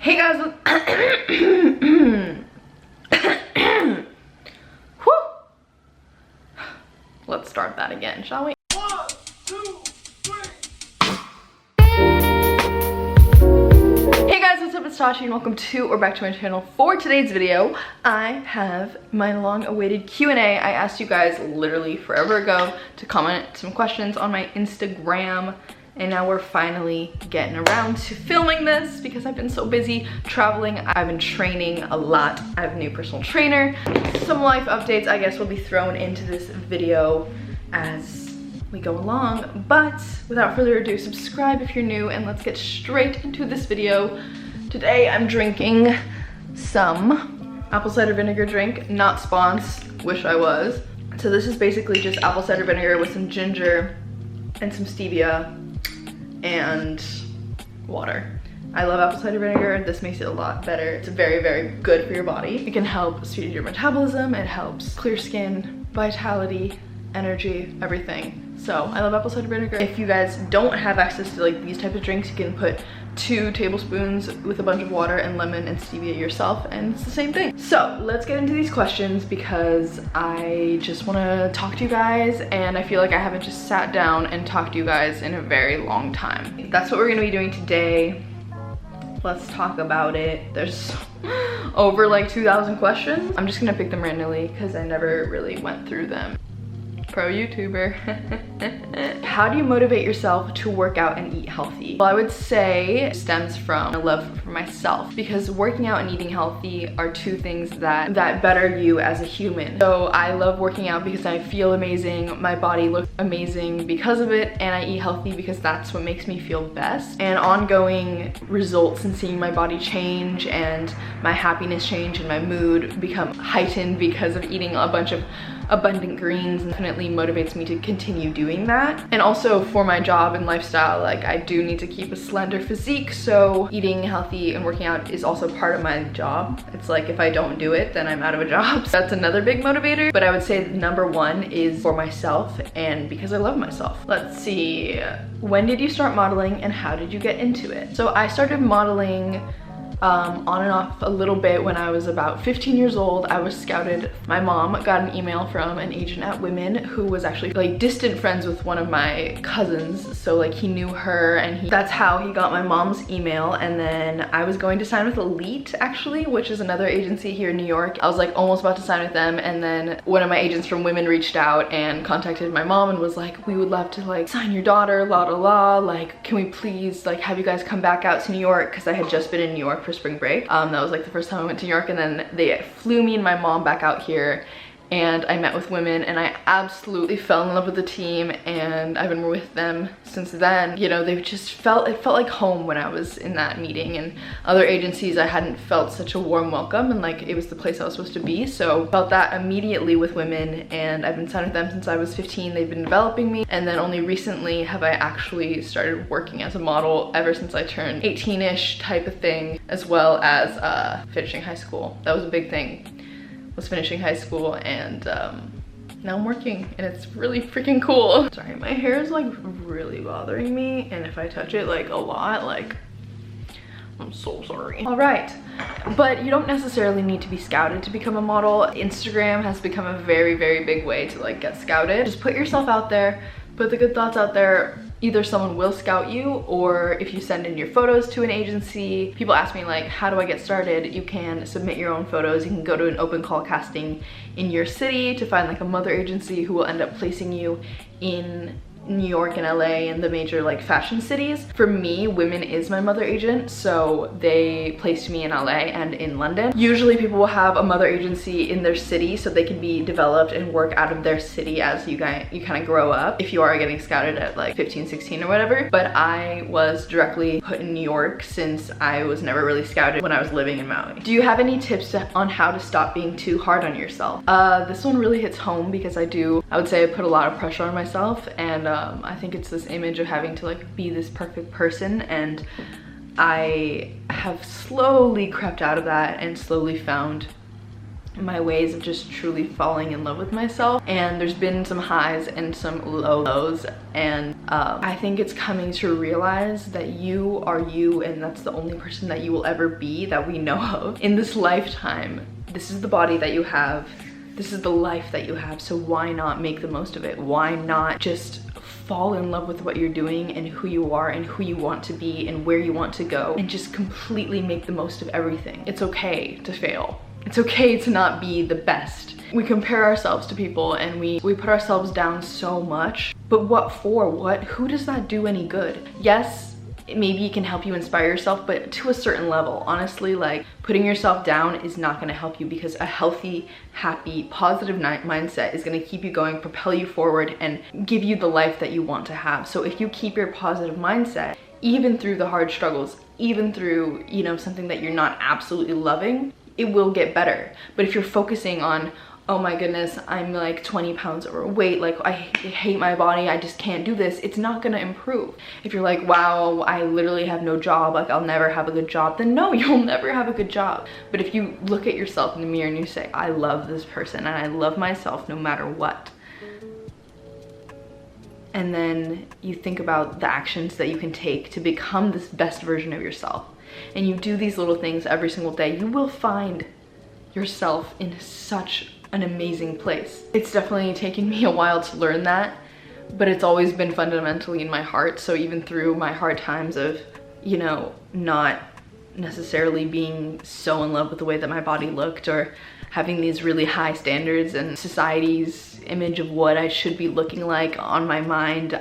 Hey guys, whew. Let's start that again, shall we? 1, 2, 3. Hey guys, what's up? It's Tasha and welcome to or back to my channel. For today's video, I have my long-awaited Q&A. I asked you guys literally forever ago to comment some questions on my Instagram. And now we're finally getting around to filming this because I've been so busy traveling. I've been training a lot. I have a new personal trainer. Some life updates, I guess, will be thrown into this video as we go along. But without further ado, subscribe if you're new and let's get straight into this video. Today I'm drinking some apple cider vinegar drink, not sponsored, wish I was. So this is basically just apple cider vinegar with some ginger and some stevia and water. I love apple cider vinegar. This makes it a lot better. It's very, very good for your body. It can help speed your metabolism. It helps clear skin, vitality, energy, everything. So I love apple cider vinegar. If you guys don't have access to like these types of drinks, you can put 2 tablespoons with a bunch of water and lemon and stevia yourself, and it's the same thing. So let's get into these questions because I just want to talk to you guys, and I feel like I haven't just sat down and talked to you guys in a very long time. That's what we're going to be doing today. Let's talk about it. There's over like 2,000 questions. I'm just gonna pick them randomly because I never really went through them. Pro YouTuber. How do you motivate yourself to work out and eat healthy? Well, I would say it stems from a love for myself, because working out and eating healthy are 2 things that better you as a human. So I love working out because I feel amazing, my body looks amazing because of it, and I eat healthy because that's what makes me feel best. And ongoing results and seeing my body change and my happiness change and my mood become heightened because of eating a bunch of abundant greens definitely motivates me to continue doing that. And also for my job and lifestyle, like I do need to keep a slender physique, so eating healthy and working out is also part of my job. It's like if I don't do it, then I'm out of a job. So that's another big motivator. But I would say number 1 is for myself and because I love myself. Let's see, when did you start modeling and how did you get into it? So I started modeling on and off a little bit when I was about 15 years old. I was scouted. My mom got an email from an agent at Women who was actually like distant friends with one of my cousins. So like he knew her, and that's how he got my mom's email. And then I was going to sign with Elite actually, which is another agency here in New York. I was like almost about to sign with them, and then one of my agents from Women reached out and contacted my mom and was like, we would love to like sign your daughter, la la la, like can we please like have you guys come back out to New York, because I had just been in New York for spring break. That was like the first time I went to New York, and then they flew me and my mom back out here, and I met with Women, and I absolutely fell in love with the team, and I've been with them since then. You know, they've just it felt like home when I was in that meeting, and other agencies I hadn't felt such a warm welcome, and like it was the place I was supposed to be. So felt that immediately with Women, and I've been signed with them since I was 15. They've been developing me, and then only recently have I actually started working as a model ever since I turned 18-ish type of thing, as well as finishing high school. That was a big thing, was finishing high school, and now I'm working, and it's really freaking cool. Sorry, my hair is like really bothering me, and if I touch it like a lot, like I'm so sorry. All right, but you don't necessarily need to be scouted to become a model. Instagram has become a very, very big way to like get scouted. Just put yourself out there, put the good thoughts out there. Either someone will scout you, or if you send in your photos to an agency. People ask me like, how do I get started? You can submit your own photos. You can go to an open call casting in your city to find like a mother agency who will end up placing you in New York and LA and the major like fashion cities. For me, Women is my mother agent, so they placed me in LA and in London. Usually people will have a mother agency in their city so they can be developed and work out of their city as you kind of grow up, if you are getting scouted at like 15, 16 or whatever. But I was directly put in New York since I was never really scouted when I was living in Maui. Do you have any tips on how to stop being too hard on yourself? This one really hits home because I would say I put a lot of pressure on myself, and I think it's this image of having to like be this perfect person, and I have slowly crept out of that and slowly found my ways of just truly falling in love with myself, and there's been some highs and some lows, and I think it's coming to realize that you are you, and that's the only person that you will ever be that we know of in this lifetime. This is the body that you have, this is the life that you have, so why not make the most of it? Why not just fall in love with what you're doing and who you are and who you want to be and where you want to go, and just completely make the most of everything? It's okay to fail. It's okay to not be the best. We compare ourselves to people and we put ourselves down so much, but what for? Who does that do any good? Yes, maybe it can help you inspire yourself, but to a certain level. Honestly, like, putting yourself down is not gonna help you, because a healthy, happy, positive mindset is gonna keep you going, propel you forward, and give you the life that you want to have. So if you keep your positive mindset, even through the hard struggles, even through, you know, something that you're not absolutely loving, it will get better. But if you're focusing on, oh my goodness, I'm like 20 pounds overweight, like I hate my body, I just can't do this, it's not gonna improve. If you're like, wow, I literally have no job, like I'll never have a good job, then no, you'll never have a good job. But if you look at yourself in the mirror and you say, I love this person and I love myself no matter what, and then you think about the actions that you can take to become this best version of yourself, and you do these little things every single day, you will find yourself in such an amazing place. It's definitely taken me a while to learn that, but it's always been fundamentally in my heart. So even through my hard times of, you know, not necessarily being so in love with the way that my body looked, or having these really high standards and society's image of what I should be looking like on my mind,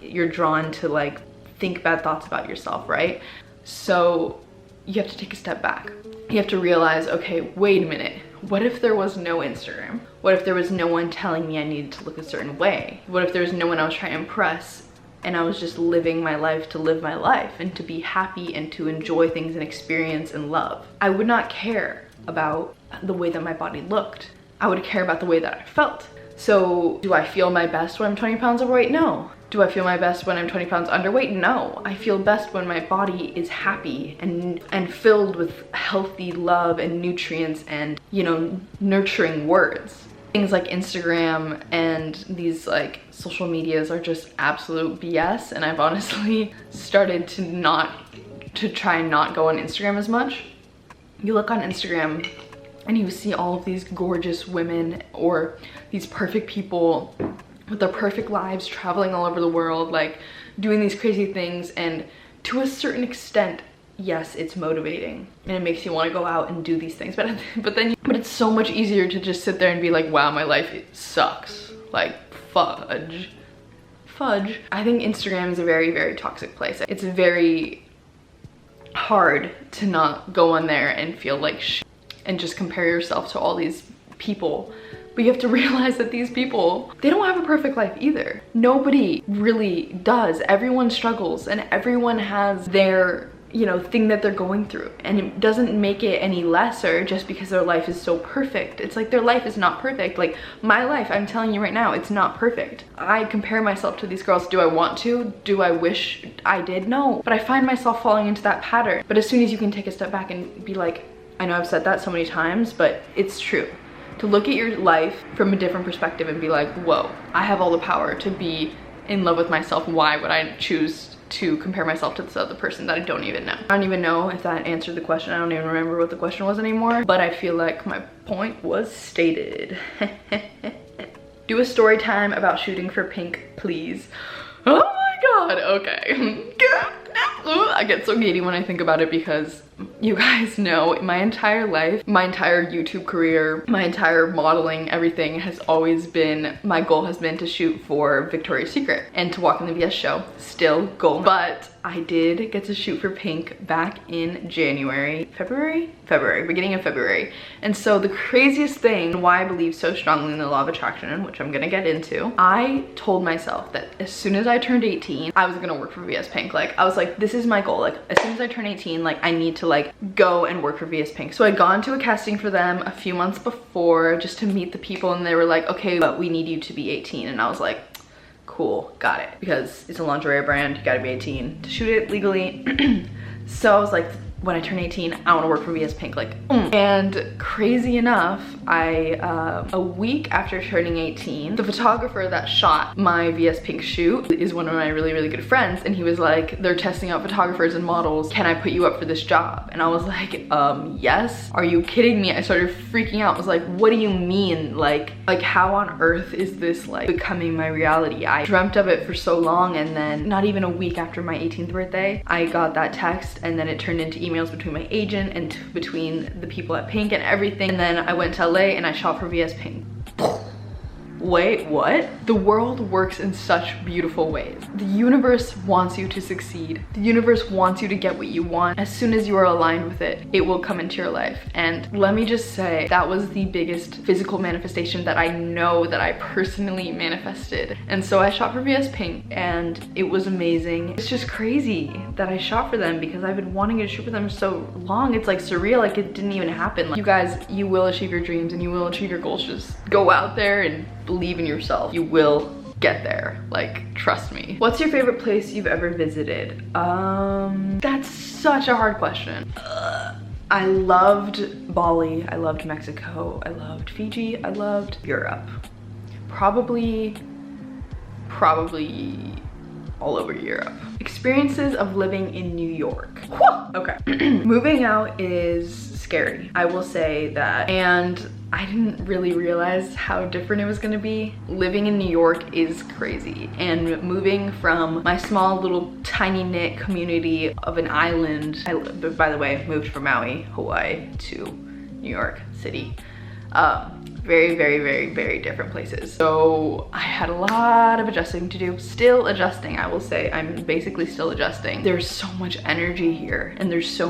you're drawn to like think bad thoughts about yourself, right? So you have to take a step back. You have to realize, okay, wait a minute. What if there was no Instagram? What if there was no one telling me I needed to look a certain way? What if there was no one I was trying to impress, and I was just living my life to live my life and to be happy and to enjoy things and experience and love? I would not care about the way that my body looked. I would care about the way that I felt. So do I feel my best when I'm 20 pounds overweight? No. Do I feel my best when I'm 20 pounds underweight? No. I feel best when my body is happy and filled with healthy love and nutrients and, you know, nurturing words. Things like Instagram and these like social medias are just absolute BS, and I've honestly started to try and not go on Instagram as much. You look on Instagram and you see all of these gorgeous women or these perfect people with their perfect lives, traveling all over the world, like doing these crazy things, and to a certain extent, yes, it's motivating and it makes you want to go out and do these things, but it's so much easier to just sit there and be like, wow, my life, it sucks, like fudge. I think Instagram is a very, very toxic place. It's very hard to not go on there and feel like shit and just compare yourself to all these people. But you have to realize that these people, they don't have a perfect life either. Nobody really does. Everyone struggles and everyone has their, you know, thing that they're going through, and it doesn't make it any lesser just because their life is so perfect. It's like their life is not perfect. Like my life, I'm telling you right now, it's not perfect. I compare myself to these girls. Do I want to? Do I wish I did? No. But I find myself falling into that pattern. But as soon as you can take a step back and be like, I know I've said that so many times, but it's true. To look at your life from a different perspective and be like, whoa, I have all the power to be in love with myself. Why would I choose to compare myself to this other person that I don't even know? I don't even know if that answered the question. I don't even remember what the question was anymore, but I feel like my point was stated. Do a story time about shooting for pink, please. Oh my God, okay. I get so giddy when I think about it, because you guys know my entire life, my entire YouTube career, my entire modeling, everything has always been, my goal has been to shoot for Victoria's Secret and to walk in the VS show. Still goal. But I did get to shoot for Pink back in January, beginning of February. And so the craziest thing, why I believe so strongly in the law of attraction, which I'm gonna get into, I told myself that as soon as I turned 18, I was gonna work for VS Pink. Like, I was like, this is my goal. Like, as soon as I turn 18, like, I need to like go and work for VS Pink. So I'd gone to a casting for them a few months before just to meet the people, and they were like, okay, but we need you to be 18. And I was like, cool, got it, because it's a lingerie brand, you gotta be 18 to shoot it legally. So I was like, when I turn 18, I wanna work for VS Pink, like, And crazy enough, a week after turning 18, the photographer that shot my VS Pink shoot is one of my really, really good friends, and he was like, they're testing out photographers and models, can I put you up for this job? And I was like, yes? Are you kidding me? I started freaking out. I was like, what do you mean? Like how on earth is this like becoming my reality? I dreamt of it for so long, and then not even a week after my 18th birthday, I got that text, and then it turned into emails between my agent and between the people at Pink and everything. And then I went to LA and I shot for VS Pink. Wait, what? The world works in such beautiful ways. The universe wants you to succeed. The universe wants you to get what you want. As soon as you are aligned with it, it will come into your life. And let me just say, that was the biggest physical manifestation that I know that I personally manifested. And so I shot for VS Pink, and it was amazing. It's just crazy that I shot for them because I've been wanting to shoot for them so long. It's like surreal, like it didn't even happen. Like, you guys, you will achieve your dreams and you will achieve your goals. Just go out there and believe in yourself. You will get there, like, trust me. What's your favorite place you've ever visited? That's such a hard question. I loved Bali, I loved Mexico, I loved Fiji, I loved Europe. Probably all over Europe. Experiences of living in New York. Whew! Okay. Moving out is scary, I will say that. And I didn't really realize how different it was gonna be. Living in New York is crazy. And moving from my small little tiny knit community of an island, by the way, moved from Maui, Hawaii to New York City. Very, very, very, very different places. So I had a lot of adjusting to do. Still adjusting, I will say. I'm basically still adjusting. There's so much energy here, and there's so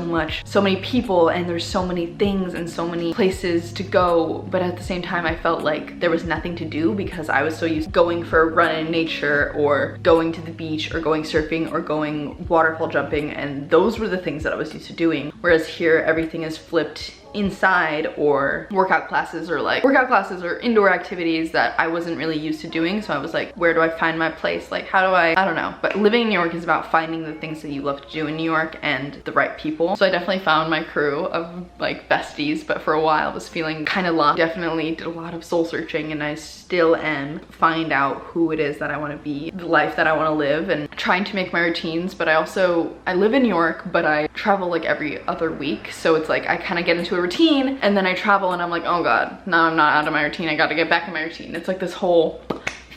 many people, and there's so many things and so many places to go. But at the same time, I felt like there was nothing to do because I was so used to going for a run in nature, or going to the beach, or going surfing, or going waterfall jumping. And those were the things that I was used to doing. Whereas here, everything is flipped inside, or workout classes or indoor activities that I wasn't really used to doing. So I was like, where do I find my place? Like, how do I don't know. But living in New York is about finding the things that you love to do in New York and the right people. So I definitely found my crew of like besties, but for a while I was feeling kind of lost. Definitely did a lot of soul searching, and I still am. Find out who it is that I want to be, the life that I want to live, and trying to make my routines. But I live in New York, but I travel like every other week. So it's like I kind of get into a routine, and then I travel and I'm like, oh god, now I'm not out of my routine, I gotta get back in my routine. It's like this whole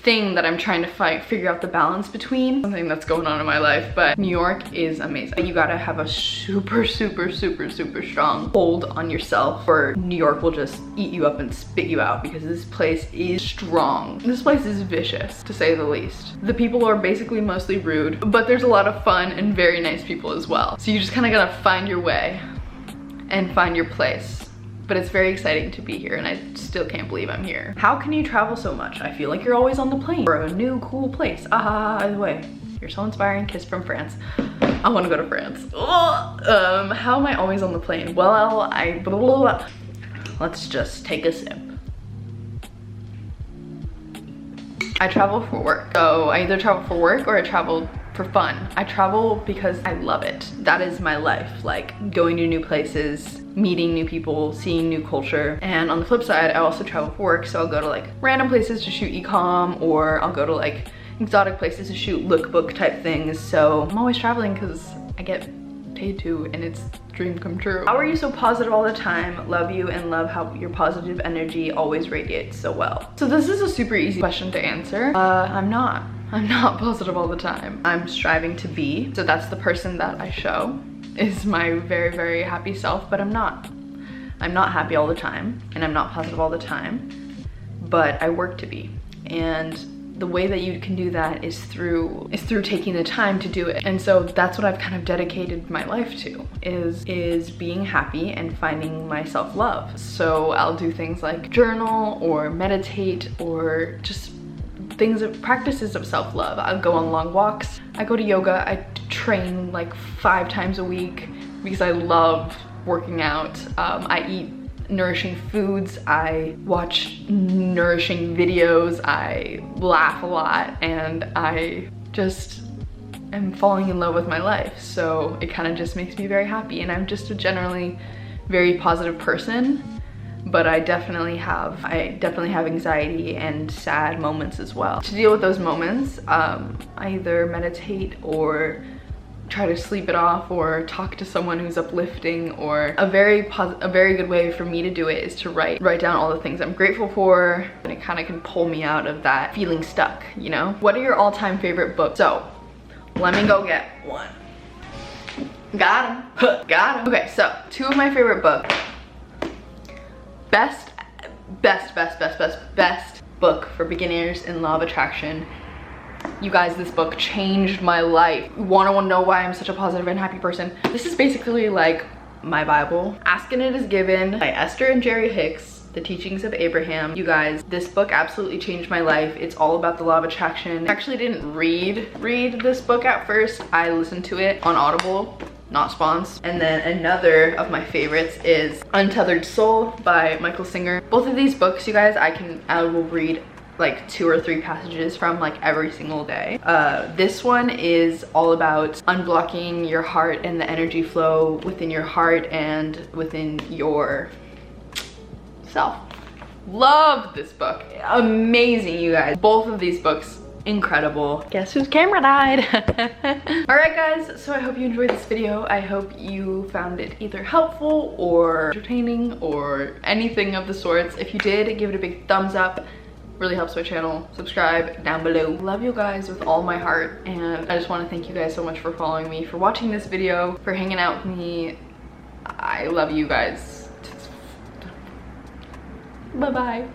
thing that I'm trying to figure out the balance between. Something that's going on in my life. But New York is amazing. You gotta have a super strong hold on yourself, or New York will just eat you up and spit you out, because this place is strong. This place is vicious, to say the least. The people are basically mostly rude, but there's a lot of fun and very nice people as well. So you just kind of gotta find your way and find your place. But it's very exciting to be here, and I still can't believe I'm here. How can you travel so much? I feel like you're always on the plane or a new cool place. By the way, you're so inspiring. Kiss from France. I want to go to France. How am I always on the plane? Well, let's just take a sip. I travel for work. So I either travel for work or I travel for fun. I travel because I love it. That is my life, like going to new places, meeting new people, seeing new culture. And on the flip side, I also travel for work, so I'll go to like random places to shoot e-com, or I'll go to like exotic places to shoot lookbook type things. So I'm always traveling because I get paid to, and it's dream come true. How are you so positive all the time? Love you, and love how your positive energy always radiates so well. So this is a super easy question to answer. I'm not positive all the time. I'm striving to be. So that's the person that I show, is my very, very happy self, but I'm not happy all the time, and I'm not positive all the time, but I work to be. And the way that you can do that is through taking the time to do it. And so that's what I've kind of dedicated my life to, is being happy and finding my self-love. So I'll do things like journal or meditate, or just practices of self-love. I'll go on long walks. I go to yoga. I train like 5 times a week because I love working out. I eat nourishing foods. I watch nourishing videos. I laugh a lot, and I just am falling in love with my life. So it kind of just makes me very happy, and I'm just a generally very positive person, but I definitely have anxiety and sad moments as well. To deal with those moments, I either meditate or try to sleep it off or talk to someone who's uplifting, or a very good way for me to do it is to write down all the things I'm grateful for, and it kind of can pull me out of that feeling stuck, you know? What are your all-time favorite books? So let me go get one. Got him. Got him. Okay, so 2 of my favorite books. Best book for beginners in law of attraction. You guys, this book changed my life. Wanna know why I'm such a positive and happy person? This is basically like my Bible. Ask and It Is Given by Esther and Jerry Hicks, The Teachings of Abraham. You guys, this book absolutely changed my life. It's all about the law of attraction. I actually didn't read this book at first. I listened to it on Audible, not spons. And then another of my favorites is Untethered Soul by Michael Singer. Both of these books, you guys, I will read like 2 or 3 passages from like every single day. This one is all about unblocking your heart and the energy flow within your heart and within your self. Love this book. Amazing, you guys. Both of these books, incredible. Guess whose camera died? All right, guys, so I hope you enjoyed this video. I hope you found it either helpful or entertaining or anything of the sorts. If you did, give it a big thumbs up. Really helps my channel. Subscribe down below. Love you guys with all my heart, and I just want to thank you guys so much for following me, for watching this video, for hanging out with me. I love you guys. Bye bye.